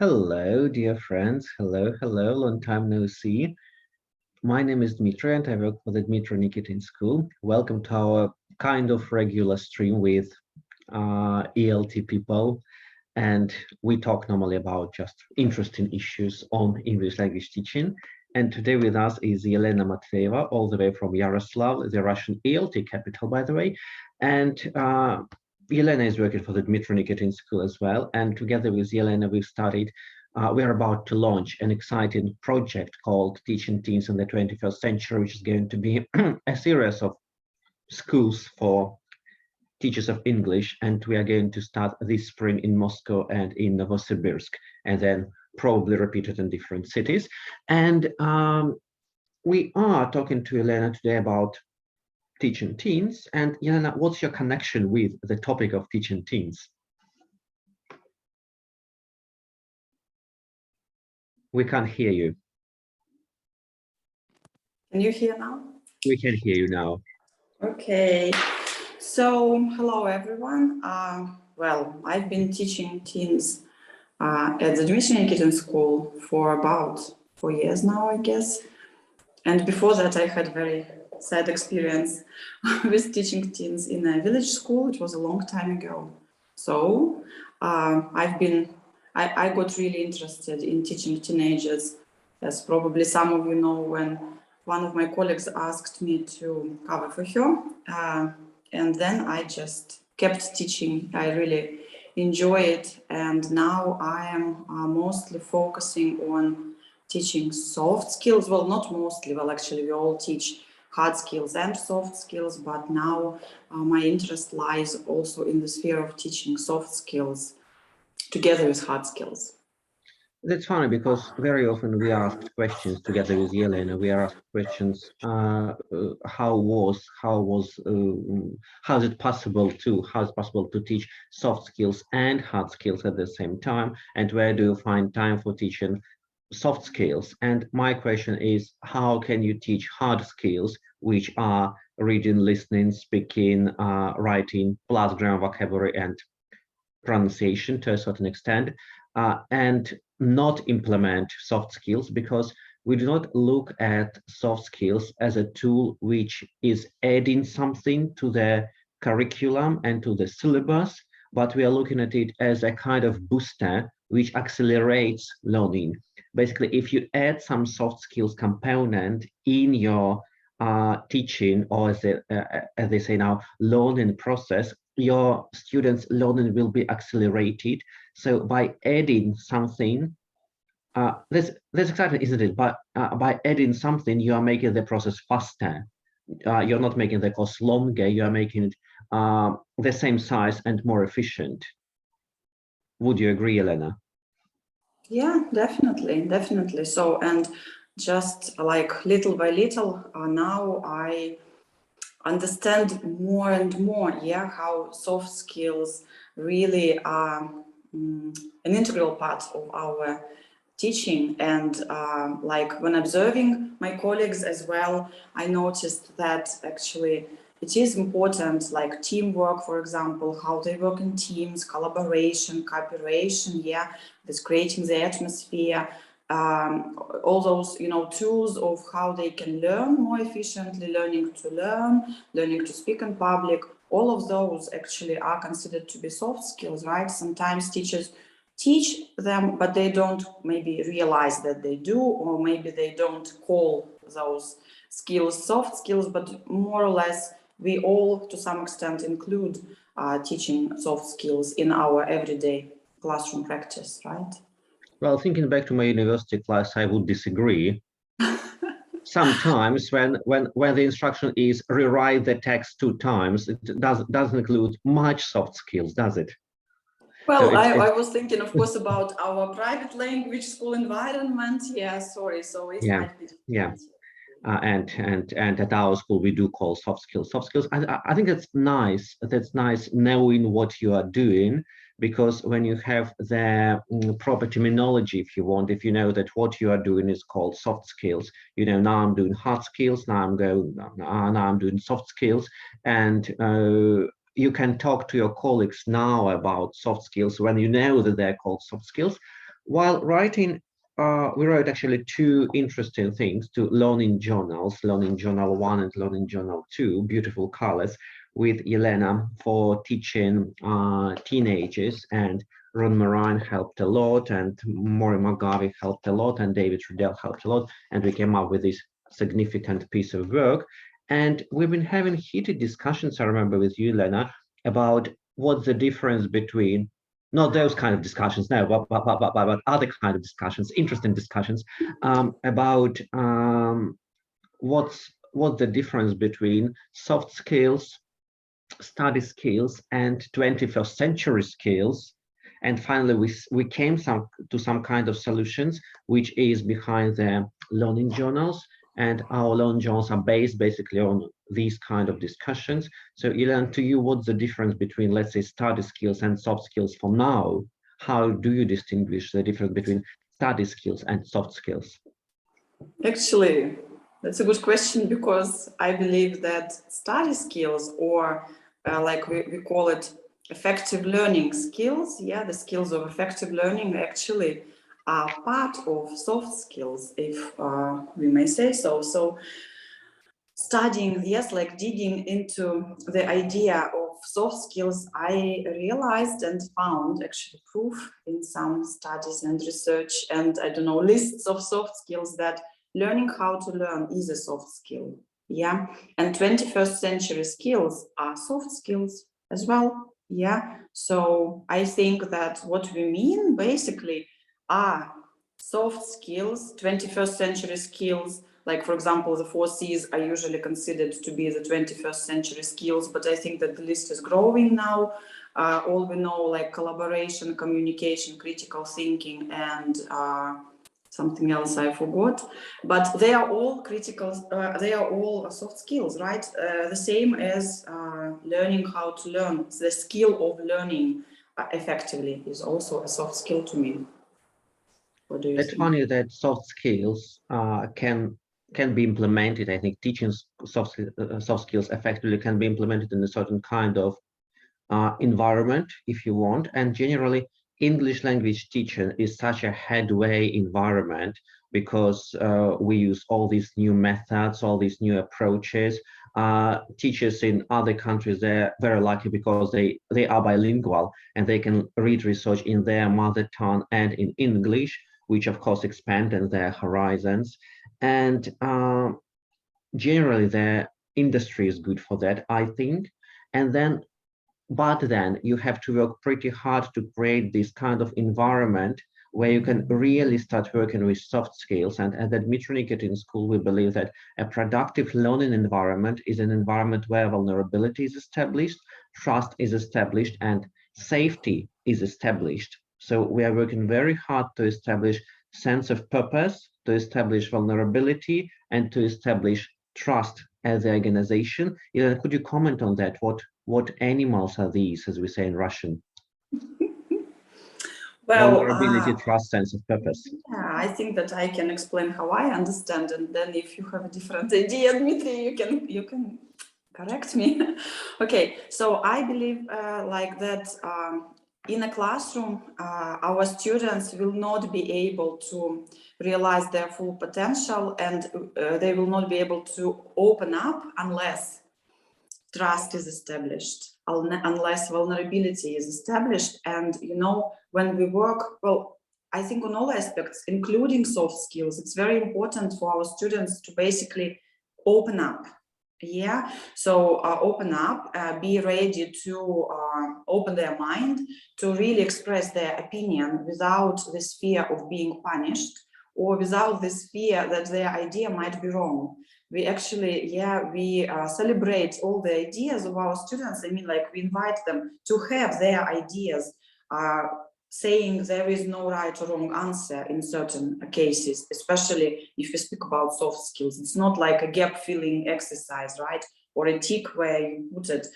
Hello, dear friends. Hello, hello. Long time no see. My name is Dmitry and I work for the Dmitry Nikitin School. Welcome to our kind of regular stream with ELT people. And we talk normally about just interesting issues on English language teaching. And today with us is Elena Matveeva, all the way from Yaroslav, the Russian ELT capital, by the way. And Elena is working for the Dmitry Nikitin School as well. And together with Elena, we're about to launch an exciting project called Teaching Teens in the 21st Century, which is going to be a series of schools for teachers of English. And we are going to start this spring in Moscow and in Novosibirsk, and then probably repeat it in different cities. And we are talking to Elena today about teaching teens. And Elena, what's your connection with the topic of teaching teens? We can't hear you. Can you hear now? We can hear you now. Okay. So, hello everyone. Well, I've been teaching teens at the Dmitry Nikitin School for about 4 years now, I guess. And before that, I had a very sad experience with teaching teens in a village school. It was a long time ago. So, I got really interested in teaching teenagers, as probably some of you know, when one of my colleagues asked me to cover for her. And then I just kept teaching. I really enjoy it. And now I am mostly focusing on teaching soft skills. Well, not mostly, well, actually we all teach hard skills and soft skills, but now my interest lies also in the sphere of teaching soft skills together with hard skills. That's funny because very often we ask questions together with Elena. We are asked questions: how is it possible to teach soft skills and hard skills at the same time? And where do you find time for teaching soft skills? And my question is, how can you teach hard skills, which are reading, listening, speaking, writing, plus grammar, vocabulary, and pronunciation to a certain extent, and not implement soft skills, because we do not look at soft skills as a tool which is adding something to the curriculum and to the syllabus, but we are looking at it as a kind of booster which accelerates learning. Basically, if you add some soft skills component in your teaching, or as they say now, learning process, your students' learning will be accelerated. So by adding something, that's exciting, isn't it? But by adding something, you are making the process faster. You're not making the course longer, you are making it the same size and more efficient. Would you agree, Elena? Yeah, definitely. So, and just like little by little, now I understand more and more, how soft skills really are an integral part of our teaching. And like when observing my colleagues as well, I noticed that actually it is important, like teamwork, for example, how they work in teams, collaboration, cooperation, this creating the atmosphere, all those, tools of how they can learn more efficiently, learning to learn, learning to speak in public. All of those actually are considered to be soft skills, right? Sometimes teachers teach them, but they don't maybe realize that they do, or maybe they don't call those skills soft skills, but more or less we all to some extent include teaching soft skills in our everyday classroom practice, right? Well, thinking back to my university class, I would disagree. Sometimes when the instruction is rewrite the text 2 times, it doesn't include much soft skills, does it? Well, so I was thinking, of course, about our private language school environment. So it might be different. And at our school we do call soft skills. I think that's nice. That's nice knowing what you are doing, because when you have the proper terminology, if you know that what you are doing is called soft skills, now I'm doing hard skills, now I'm doing soft skills, and you can talk to your colleagues now about soft skills when you know that they're called soft skills. while writing, we wrote actually two interesting things, two learning journals, Learning Journal 1 and Learning Journal 2, beautiful colors, with Elena for teaching teenagers, and Ron Moran helped a lot, and Maury McGarvey helped a lot, and David Riddell helped a lot, and we came up with this significant piece of work. And we've been having heated discussions, I remember, with you, Elena, about what's the difference between, not those kind of discussions, no, but other kind of discussions, interesting discussions about what's the difference between soft skills, study skills, and 21st century skills. And finally, we came to some kind of solutions, which is behind the learning journals. And our learning journals are based basically on these kind of discussions. So Elena, to you, what's the difference between, let's say, study skills and soft skills for now? How do you distinguish the difference between study skills and soft skills? Actually, that's a good question, because I believe that study skills, or like we call it effective learning skills, yeah, the skills of effective learning actually are part of soft skills, if we may say so. So studying, yes, like digging into the idea of soft skills, I realized and found actually proof in some studies and research, and I don't know, lists of soft skills, that learning how to learn is a soft skill. Yeah, and 21st century skills are soft skills as well. Yeah, so I think that what we mean basically are soft skills, 21st century skills. Like, for example, the 4 C's are usually considered to be the 21st century skills, but I think that the list is growing now. All we know, like collaboration, communication, critical thinking, and something else I forgot. But they are all critical, they are all soft skills, right? The same as learning how to learn. The skill of learning effectively is also a soft skill to me. What do you It's think? funny that soft skills can be implemented. I think teaching soft skills effectively can be implemented in a certain kind of environment, if you want. And generally, English language teaching is such a headway environment, because we use all these new methods, all these new approaches. Teachers in other countries, they're very lucky because they are bilingual and they can read research in their mother tongue and in English, which of course expanded their horizons. And generally the industry is good for that, I think. And then, but then you have to work pretty hard to create this kind of environment where you can really start working with soft skills. And at Admitroniki School, we believe that a productive learning environment is an environment where vulnerability is established, trust is established, and safety is established. So we are working very hard to establish sense of purpose, to establish vulnerability, and to establish trust as an organization. Elena, could you comment on that? What animals are these, as we say in Russian? Well, vulnerability, trust, sense of purpose. Yeah, I think that I can explain how I understand, and then if you have a different idea, Dmitry, you can correct me. Okay, so I believe like that in a classroom, our students will not be able to realize their full potential, and they will not be able to open up unless trust is established, unless vulnerability is established. And you know, when we work, well, I think on all aspects, including soft skills, it's very important for our students to basically open up. Yeah, so open up, be ready to open their mind, to really express their opinion without this fear of being punished, or without this fear that their idea might be wrong. We actually, yeah, we celebrate all the ideas of our students. I mean, like, we invite them to have their ideas, saying there is no right or wrong answer in certain cases, especially if we speak about soft skills. It's not like a gap filling exercise, right? Or a tick where you put it.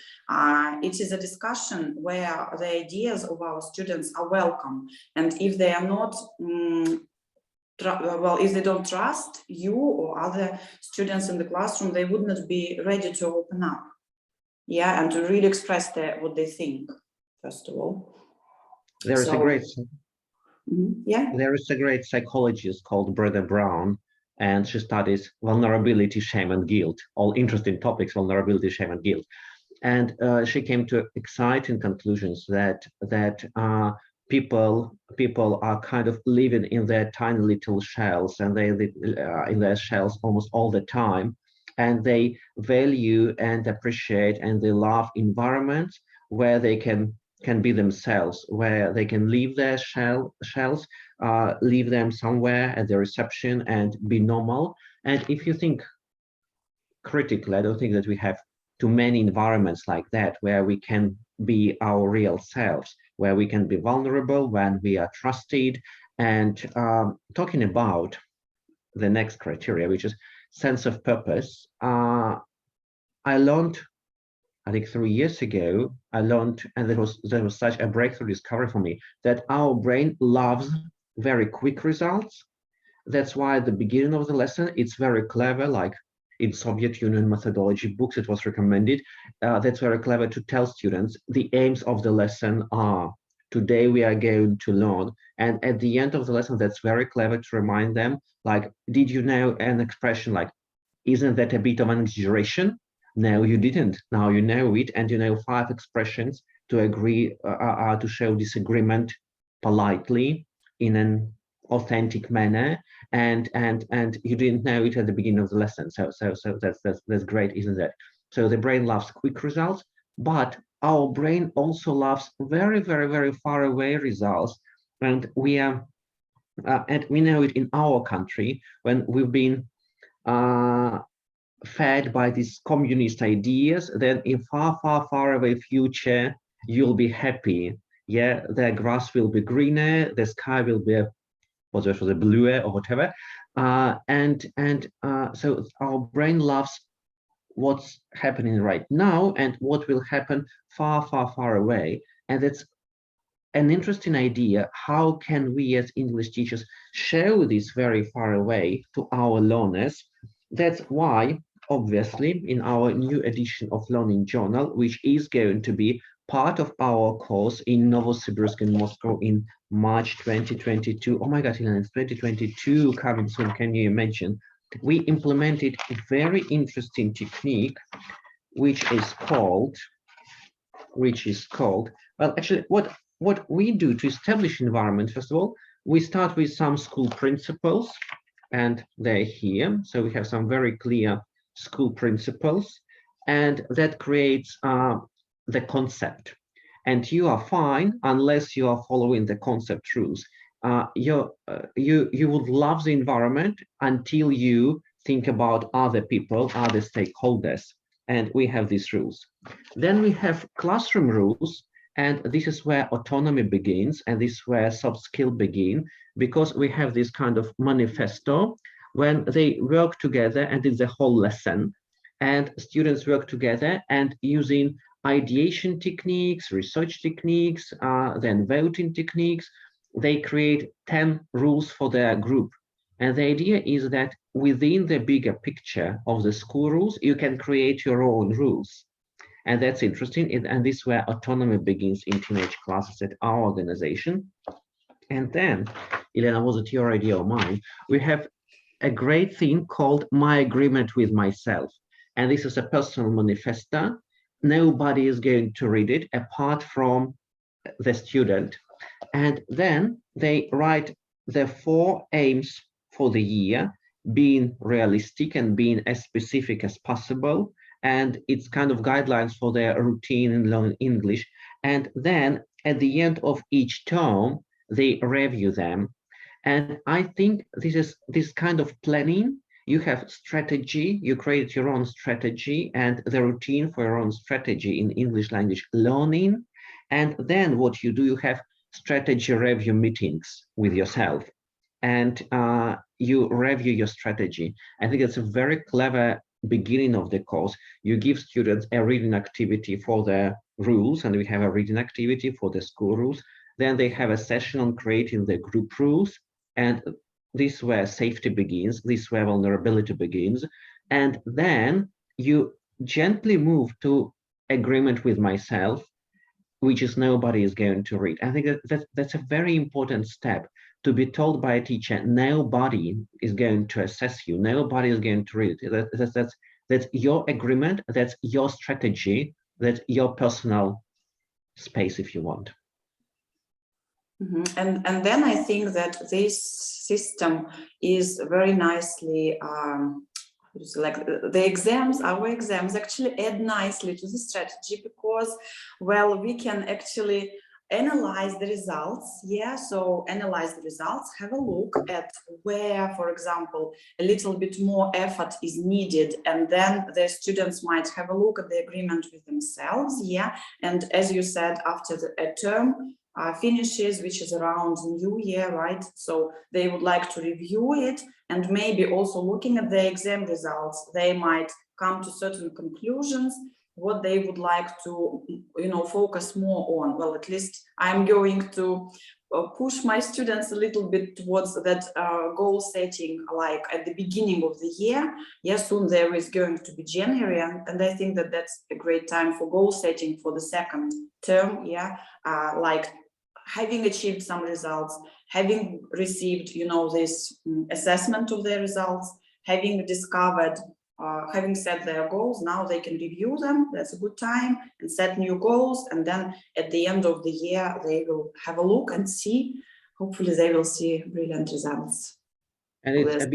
It is a discussion where the ideas of our students are welcome. And if they are not, well, if they don't trust you or other students in the classroom, they would not be ready to open up. Yeah, and to really express what they think, first of all. There is a great Yeah. There is a great psychologist called Brené Brown, and she studies vulnerability, shame, and guilt, all interesting topics, vulnerability, shame, and guilt. And she came to exciting conclusions that people are kind of living in their tiny little shells, and they live in their shells almost all the time, and they value and appreciate and they love environments where they can be themselves, where they can leave their shells, leave them somewhere at the reception and be normal. And if you think critically, I don't think that we have too many environments like that where we can be our real selves, where we can be vulnerable, when we are trusted. And talking about the next criteria, which is sense of purpose, I learned, I think 3 years ago, I learned, and that was such a breakthrough discovery for me, that our brain loves very quick results. That's why at the beginning of the lesson, it's very clever, like in Soviet Union methodology books, it was recommended. That's very clever to tell students the aims of the lesson are, today we are going to learn. And at the end of the lesson, that's very clever to remind them, like, did you know an expression like, isn't that a bit of an exaggeration? No, you didn't. Now you know it, and you know 5 expressions to agree, to show disagreement politely in an authentic manner, and you didn't know it at the beginning of the lesson. So that's great, isn't it? So the brain loves quick results, but our brain also loves very, very, very far away results, and we are and we know it in our country when we've been fed by these communist ideas, then in far, far, far away future, you'll be happy. Yeah, the grass will be greener, the sky will be bluer or whatever. So our brain loves what's happening right now and what will happen far, far, far away. And it's an interesting idea. How can we as English teachers show this very far away to our learners? That's why, obviously, in our new edition of Learning Journal, which is going to be part of our course in Novosibirsk in Moscow in March 2022. Oh my God, Elena, it's 2022 coming soon. Can you imagine? We implemented a very interesting technique, which is called, well, actually, what we do to establish environment, first of all, we start with some school principles, and they're here. So we have some very clear school principles, and that creates the concept. And you are fine unless you are following the concept rules. You would love the environment until you think about other people, other stakeholders, and we have these rules. Then we have classroom rules, and this is where autonomy begins, and this is where soft skill begin, because we have this kind of manifesto when they work together, and it's a whole lesson, and students work together and using ideation techniques, research techniques, then voting techniques, they create 10 rules for their group. And the idea is that within the bigger picture of the school rules, you can create your own rules. And that's interesting. And this is where autonomy begins in teenage classes at our organization. And then, Elena, was it your idea or mine? We have a great thing called My Agreement with Myself. And this is a personal manifesto. Nobody is going to read it apart from the student. And then they write the 4 aims for the year, being realistic and being as specific as possible. And it's kind of guidelines for their routine in learning English. And then at the end of each term, they review them. And I think this is this kind of planning. You have strategy, you create your own strategy and the routine for your own strategy in English language learning. And then what you do, you have strategy review meetings with yourself, and you review your strategy. I think it's a very clever beginning of the course. You give students a reading activity for their rules, and we have a reading activity for the school rules. Then they have a session on creating the group rules, and this is where safety begins, this is where vulnerability begins. And then you gently move to agreement with myself, which is nobody is going to read. I think that's a very important step, to be told by a teacher, nobody is going to assess you, nobody is going to read it. That's your agreement, that's your strategy, that's your personal space, if you want. And then I think that this system is very nicely, like the exams, our exams actually add nicely to the strategy, because, well, we can actually analyze the results. Yeah, so analyze the results, have a look at where, for example, a little bit more effort is needed, and then the students might have a look at the agreement with themselves. Yeah, and as you said, after a term finishes, which is around New Year, right? So they would like to review it, and maybe also looking at the exam results, they might come to certain conclusions, what they would like to, focus more on. Well, at least I'm going to push my students a little bit towards that goal setting, like at the beginning of the year. Yes, soon there is going to be January, and I think that that's a great time for goal setting for the second term. Yeah, like having achieved some results, having received, this assessment of their results, having discovered, having set their goals, now they can review them. That's a good time, and set new goals. And then at the end of the year, they will have a look and see, hopefully they will see brilliant results. And it's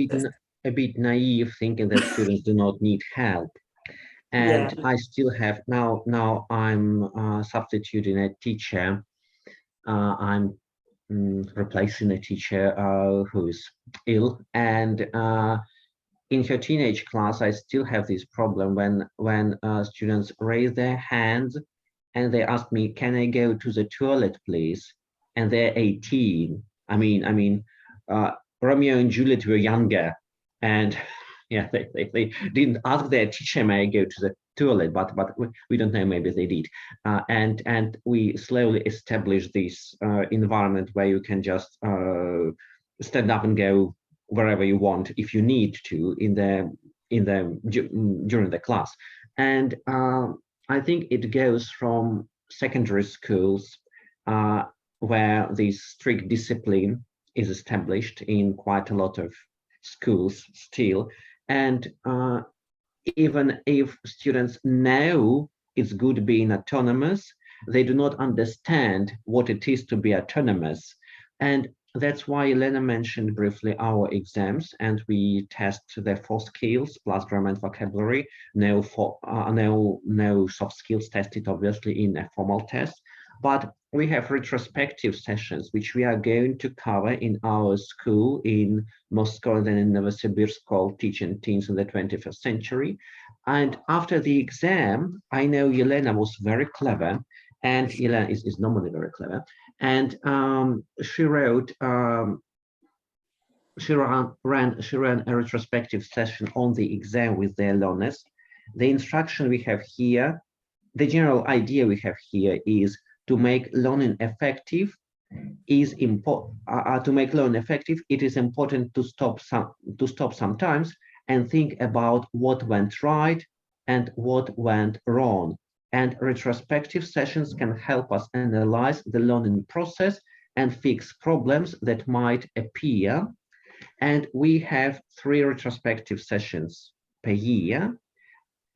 a bit naive thinking that students do not need help. And yeah. I still have, now I'm substituting a teacher. I'm replacing a teacher who is ill, and in her teenage class, I still have this problem when students raise their hands and they ask me, "Can I go to the toilet, please?" And they're 18. I mean, Romeo and Juliet were younger, and yeah, they didn't ask their teacher, "May I go to the toilet?" But we don't know, maybe they did. And we slowly established this environment where you can just stand up and go wherever you want if you need to during the class. And I think it goes from secondary schools where this strict discipline is established in quite a lot of schools still. And even if students know it's good being autonomous, they do not understand what it is to be autonomous. And that's why Elena mentioned briefly our exams, and we test the 4 skills plus grammar and vocabulary. No soft skills tested, obviously, in a formal test. But we have retrospective sessions, which we are going to cover in our school in Moscow and then in Novosibirsk, called Teaching Teens in the 21st Century. And after the exam, I know Elena was very clever, and Elena is normally very clever. And she ran a retrospective session on the exam with their learners. The instruction we have here, the general idea we have here is to make learning effective. To make learning effective, it is important to stop sometimes and think about what went right and what went wrong. And retrospective sessions can help us analyze the learning process and fix problems that might appear. And we have 3 retrospective sessions per year.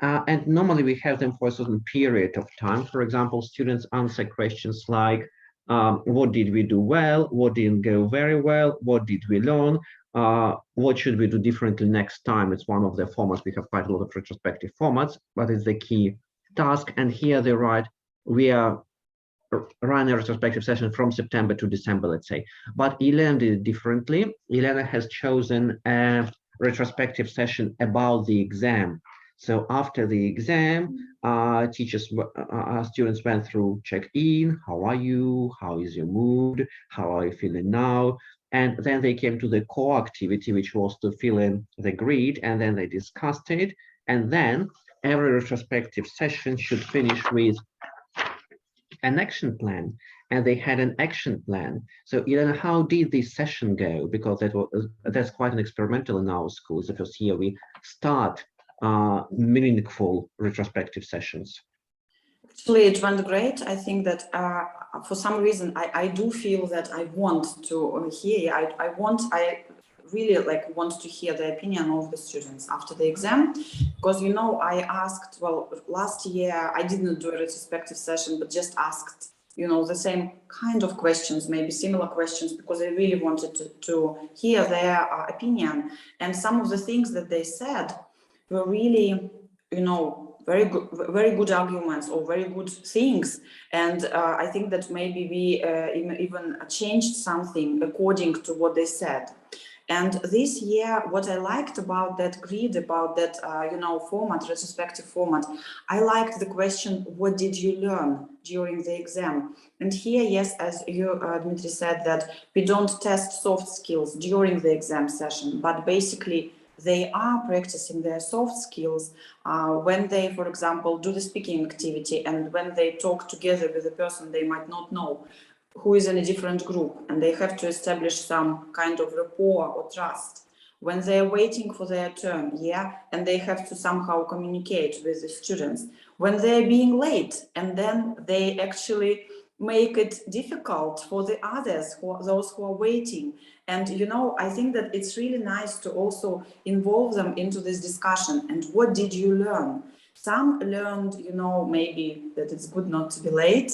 And normally we have them for a certain period of time. For example, students answer questions like, what did we do well? What didn't go very well? What did we learn? What should we do differently next time? It's one of the formats. We have quite a lot of retrospective formats, but it's the key task. And here they write, we are running a retrospective session from September to December, let's say. But Elena did it differently. Elena has chosen a retrospective session about the exam. So after the exam, students went through check-in. How are you? How is your mood? How are you feeling now? And then they came to the core activity, which was to fill in the grid, and then they discussed it. And then every retrospective session should finish with an action plan, and they had an action plan. So, Elena, how did this session go? Because that's quite an experimental in our schools. The first year we start meaningful retrospective sessions. Actually, it went great. I think that for some reason, I do feel that I want to hear. I really want to hear the opinion of the students after the exam, because I asked. Well, last year I didn't do a retrospective session, but just asked the same kind of questions, maybe similar questions, because I really wanted to hear their opinion. And some of the things that they said were really, very good arguments or very good things. And I think that maybe we even changed something according to what they said. And this year, what I liked about that grid, about that, format, retrospective format, I liked the question, what did you learn during the exam? And here, yes, as you, Dmitry, said, that we don't test soft skills during the exam session, but basically they are practicing their soft skills when they, for example, do the speaking activity, and when they talk together with a person they might not know, who is in a different group, and they have to establish some kind of rapport or trust. When they're waiting for their turn, and they have to somehow communicate with the students. When they're being late, and then they actually make it difficult for the others, those who are waiting. And I think that it's really nice to also involve them into this discussion. And what did you learn? Some learned, maybe that it's good not to be late.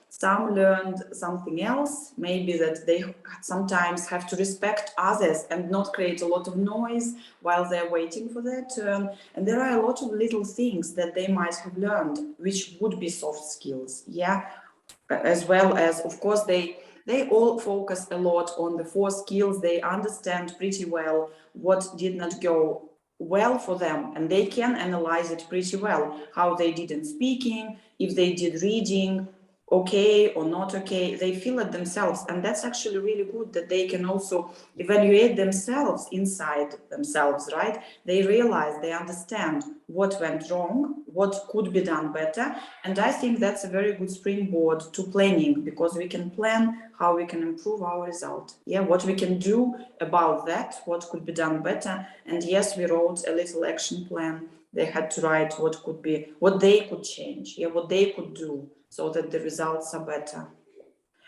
Some learned something else, maybe that they sometimes have to respect others and not create a lot of noise while they're waiting for their turn. And there are a lot of little things that they might have learned, which would be soft skills, as well as, of course, they all focus a lot on the 4 skills. They understand pretty well what did not go well for them, and they can analyze it pretty well, how they did in speaking, if they did reading okay or not okay. They feel it themselves, and that's actually really good, that they can also evaluate themselves inside themselves, right? They realize, they understand what went wrong, what could be done better. And I think that's a very good springboard to planning, because we can plan how we can improve our result, what we can do about that, what could be done better. And yes, we wrote a little action plan. They had to write what could be, what they could change, what they could do, so that the results are better.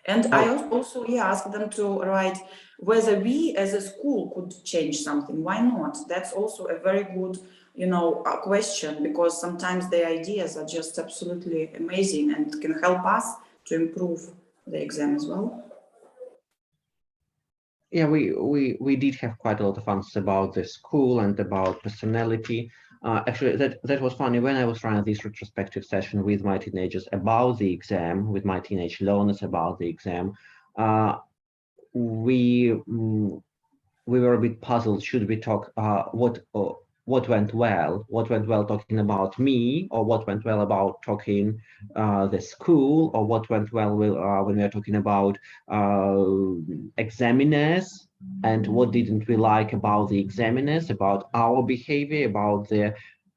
And I also asked them to write whether we as a school could change something. Why not? That's also a very good, question, because sometimes the ideas are just absolutely amazing and can help us to improve the exam as well. Yeah, we did have quite a lot of answers about the school and about personality. Actually, that was funny. When I was running this retrospective session with my teenagers about the exam, with my teenage learners about the exam, we were a bit puzzled. Should we talk what went well? What went well talking about me, or what went well about talking the school, or what went well when we are talking about examiners, and what didn't we like about the examiners, about our behavior, about the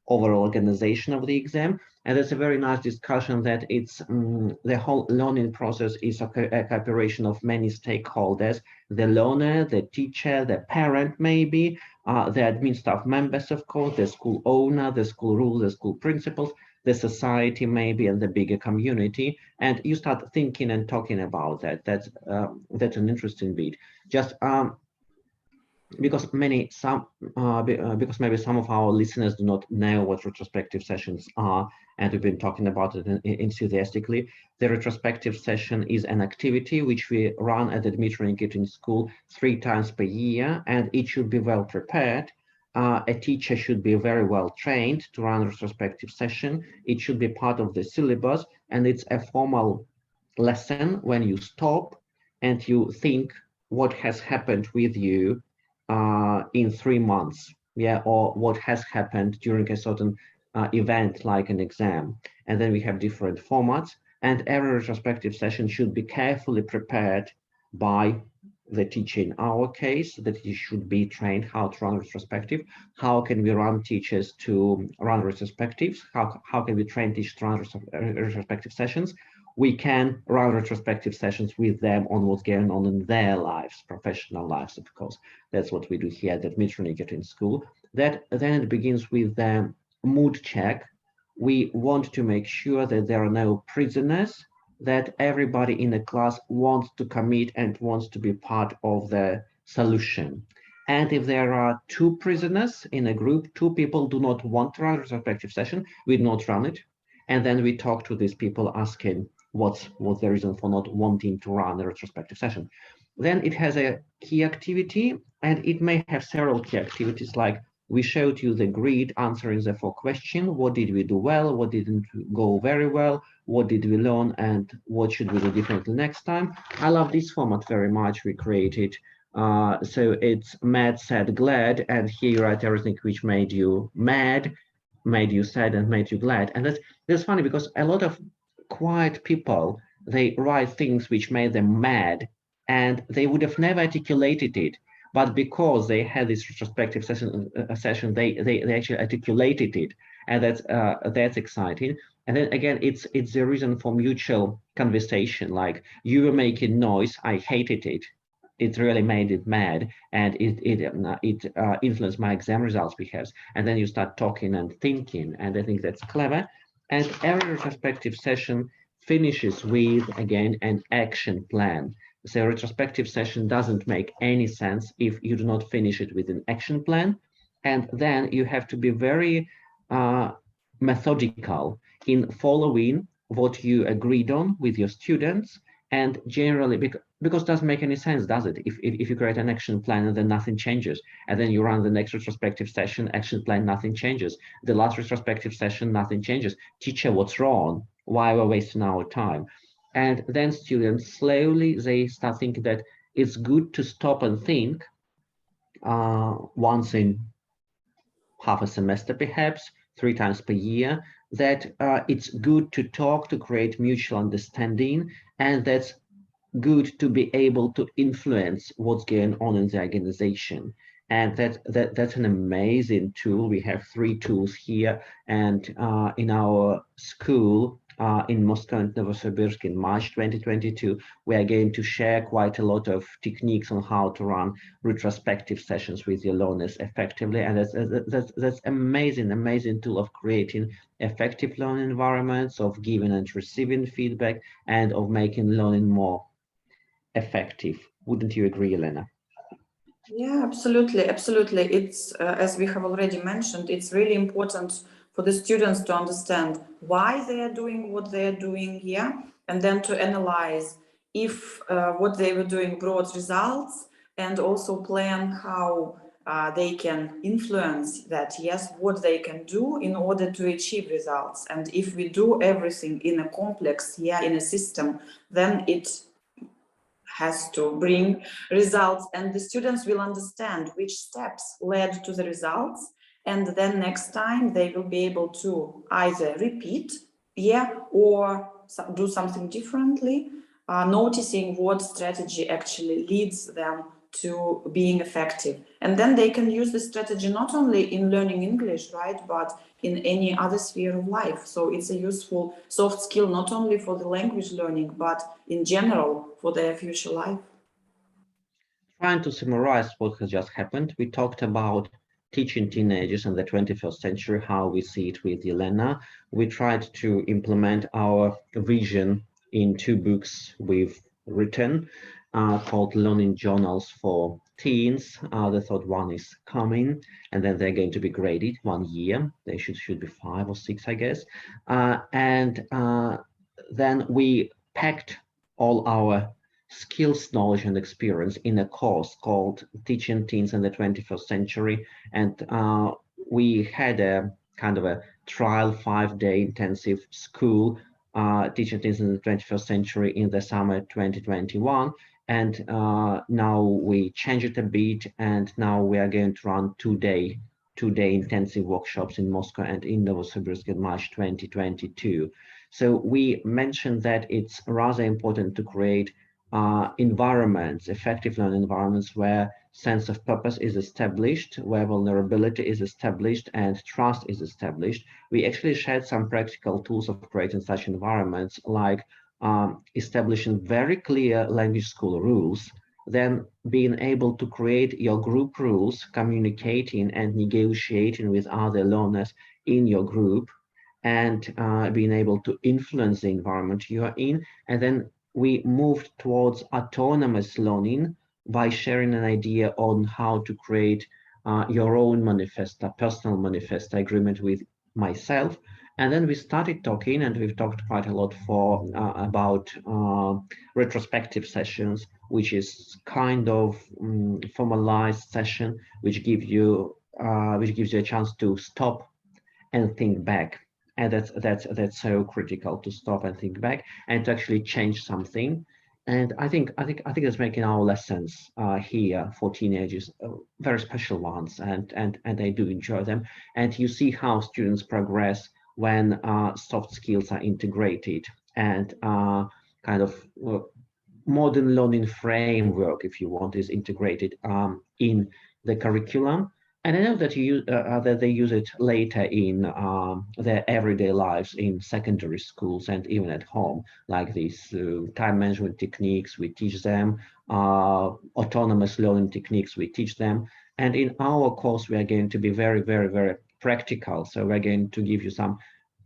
overall organization of the exam. And it's a very nice discussion that it's the whole learning process is a cooperation of many stakeholders: the learner, the teacher, the parent, maybe, the admin staff members, of course, the school owner, the school rules, the school principals, the society, maybe, and the bigger community. And you start thinking and talking about that. That's an interesting bit. Just because maybe some of our listeners do not know what retrospective sessions are, and we've been talking about it enthusiastically. The retrospective session is an activity which we run at the Dmitry Nikitin School 3 times per year, and it should be well prepared. A teacher should be very well trained to run a retrospective session. It should be part of the syllabus, and it's a formal lesson when you stop and you think what has happened with you in 3 months, or what has happened during a certain event like an exam. And then we have different formats, and every retrospective session should be carefully prepared by the teacher. In our case, that he should be trained how to run retrospective. How can we run teachers to run retrospectives? How can we train teachers to run retrospective sessions? We can run retrospective sessions with them on what's going on in their lives, professional lives, of course. That's what we do here at Dmitry Nikitin School. Then it begins with the mood check. we want to make sure that there are no prisoners, that everybody in the class wants to commit and wants to be part of the solution. And if there are two prisoners in a group, two people do not want to run a retrospective session, we do not run it. And then we talk to these people asking what's the reason for not wanting to run a retrospective session. Then it has a key activity, and it may have several key activities, like we showed you the grid answering the 4 questions. What did we do well? What didn't go very well? What did we learn? And what should we do differently next time? I love this format very much. We created, so it's mad, sad, glad. And here you write everything which made you mad, made you sad, and made you glad. And that's funny, because a lot of quiet people, they write things which made them mad, and they would have never articulated it. But because they had this retrospective session, they actually articulated it, and that's exciting. And then again, it's the reason for mutual conversation. Like, you were making noise, I hated it. It really made it mad, and it influenced my exam results perhaps. And then you start talking and thinking, and I think that's clever. And every retrospective session finishes with, again, an action plan. So a retrospective session doesn't make any sense if you do not finish it with an action plan. And then you have to be very methodical in following what you agreed on with your students. And generally, because it doesn't make any sense, does it? If you create an action plan and then nothing changes, and then you run the next retrospective session, action plan, nothing changes. The last retrospective session, nothing changes. Teacher, what's wrong? Why we're wasting our time? And then students slowly, they start thinking that it's good to stop and think once in half a semester, perhaps 3 times per year, that it's good to talk, to create mutual understanding, and that's good to be able to influence what's going on in the organization. And that's an amazing tool. We have 3 tools here, and in our school in Moscow and Novosibirsk in March 2022, we are going to share quite a lot of techniques on how to run retrospective sessions with your learners effectively. And that's amazing tool of creating effective learning environments, of giving and receiving feedback, and of making learning more effective. Wouldn't you agree, Elena? Yeah, absolutely. It's as we have already mentioned, it's really important for the students to understand why they are doing what they are doing here, and then to analyze if what they were doing brought results, and also plan how they can influence that, yes, what they can do in order to achieve results. And if we do everything in a complex, in a system, then it has to bring results, and the students will understand which steps led to the results, and then next time they will be able to either repeat, or do something differently, noticing what strategy actually leads them to being effective. And then they can use the strategy not only in learning English, right, but in any other sphere of life. So it's a useful soft skill, not only for the language learning, but in general for their future life. Trying to summarize what has just happened, we talked about teaching teenagers in the 21st century, how we see it with Elena. We tried to implement our vision in 2 books we've written called Learning Journals for Teens. The third one is coming, and then they're going to be graded 1 year. They should be 5 or 6, I guess. Then we packed all our skills, knowledge, and experience in a course called Teaching Teens in the 21st Century. And we had a kind of a trial 5-day intensive school, Teaching Teens in the 21st Century, in the summer 2021. And now we changed it a bit, and now we are going to run 2-day intensive workshops in Moscow and in Novosibirsk in March 2022. So we mentioned that it's rather important to create environments, effective learning environments, where sense of purpose is established, where vulnerability is established, and trust is established. We actually shared some practical tools of creating such environments, like establishing very clear language school rules, then being able to create your group rules, communicating and negotiating with other learners in your group, and being able to influence the environment you are in. And then we moved towards autonomous learning by sharing an idea on how to create your own manifesto, personal manifesto agreement with myself. And then we started talking, and we've talked quite a lot about retrospective sessions, which is kind of formalized session, which gives you a chance to stop and think back. And that's so critical, to stop and think back and to actually change something. And I think it's making our lessons here for teenagers very special ones, and they do enjoy them. And you see how students progress when soft skills are integrated, and kind of modern learning framework, if you want, is integrated in the curriculum. And I know that that they use it later in their everyday lives in secondary schools and even at home, like these time management techniques we teach them, autonomous learning techniques we teach them. And in our course, we are going to be very, very, very practical. So we're going to give you some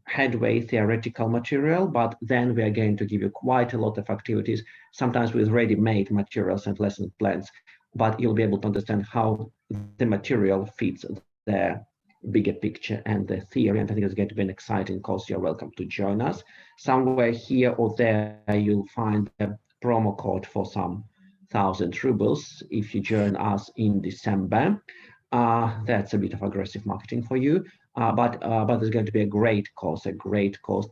headway theoretical material, but then we are going to give you quite a lot of activities, sometimes with ready-made materials and lesson plans, but you'll be able to understand how the material fits the bigger picture and the theory. And I think it's going to be an exciting course. You're welcome to join us. Somewhere here or there, you'll find a promo code for some 1,000 rubles if you join us in December. That's a bit of aggressive marketing for you, but there's going to be a great course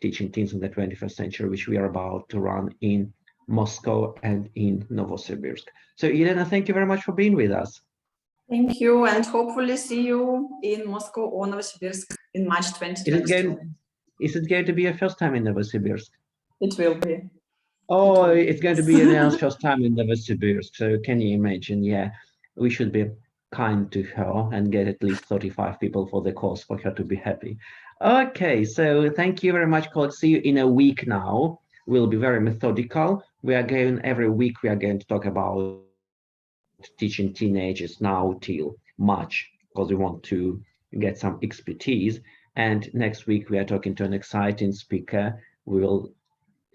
teaching teens in the 21st century, which we are about to run in Moscow and in Novosibirsk. So Elena, thank you very much for being with us. Thank you, and hopefully see you in Moscow or Novosibirsk in March 2022. Is it going to be your first time in Novosibirsk? It will be. Oh, it's going to be Elena's first time in Novosibirsk. So can you imagine? Yeah, we should be kind to her and get at least 35 people for the course for her to be happy. Okay, so thank you very much, Claude. See you in a week now. We'll be very methodical. We are going every week. We are going to talk about teaching teenagers now till March, because we want to get some expertise. And next week we are talking to an exciting speaker. We will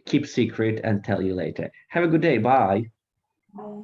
keep secret and tell you later. Have a good day. Bye. Bye.